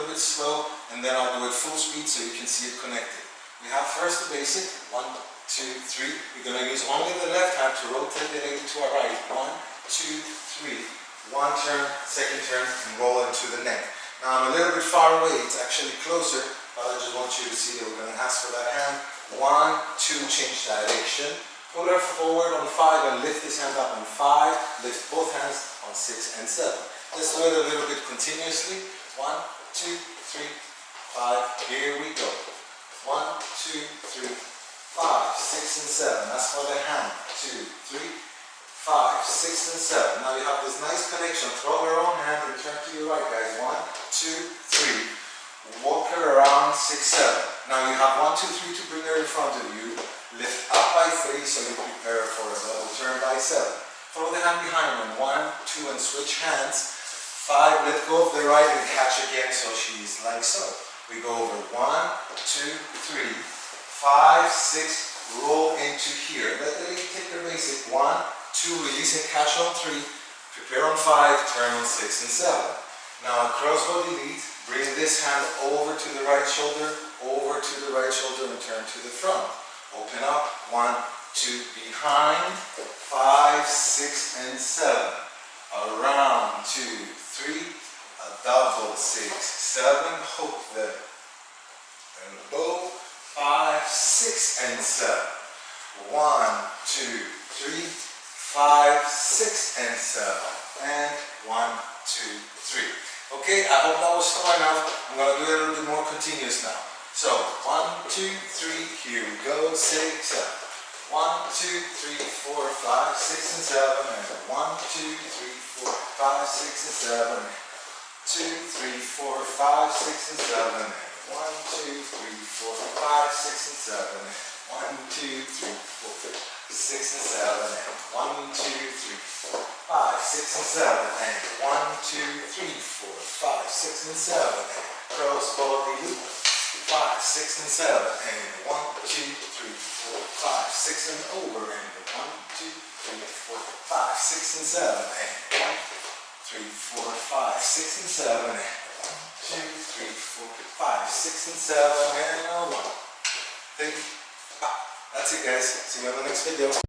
little bit slow, and then I'll do it full speed so you can see it connected. We have first the basic, 1, 2, 3. We're going to use only the left hand to rotate the leg to our right. 1, 2, 3. One turn, second turn, and roll into the neck. Now I'm a little bit far away, it's actually closer, but I just want you to see that we're going to ask for that hand. 1, 2, change direction. Pull her forward on 5 and lift this hand up on 5. Lift both hands on 6 and 7. Let's do it a little bit continuously. 1, 2, 3, 5. Here we go. 1, 2, 3, 5, 6, and 7. That's for the hand. 2, 3, 5, 6, and 7. Now you have this nice connection. Throw her own hand and turn to your right, guys. 1, 2, 3. Walk her around 6, 7. Now you have 1, 2, 3 to bring her in front of you. Lift up by 3 so you prepare for a double turn by 7. Throw the hand behind her. 1, 2, and switch hands. 5, let go of the right and catch again so she's like so. We go over 1, 2, 3, 5, 6, roll into here. Let the leg take the basic. 1, 2, release and catch on 3. Prepare on 5, turn on 6 and 7. Now crossbody lead. Bring this hand over to the right shoulder, and turn to the front. Open up, 1, 2, behind, 5, 6, and 7. Around, 2, 3, a double, 6, 7, hook the elbow, 5, 6, and 7. 1, 2, 3, 5, 6, and 7. And 1, 2, 3. Okay, I hope that was slow enough. I'm going to do it a little bit more continuous now. So, 1, 2, 3, here we go, 6, 7. 1, 2, 3, 4, 5, 6, and 7. And 1, 2, 3, 4, 5, 6, and 7. 2, 3, 4, 5, 6, and 7. 1, 2, 3, 4, 5, 6, and 7. 1, 2, 3, 4, 6, and 7. 1, 2, 3, 4, 5, 6, and 7. And 1, 2, 3, 4, 5, 6, and 7. Crossbody loop. 5, 6, and 7. And 1, 2, 3, 4, 5, 6, and over. And 1, 2, 3, 4, 5, 6, and 7. And 1, 3, 4, 5, 6, and 7. And 1, 2, 3, 4, 5, 6, and 7. And 1, 2, 3. That's it, guys. See you on the next video.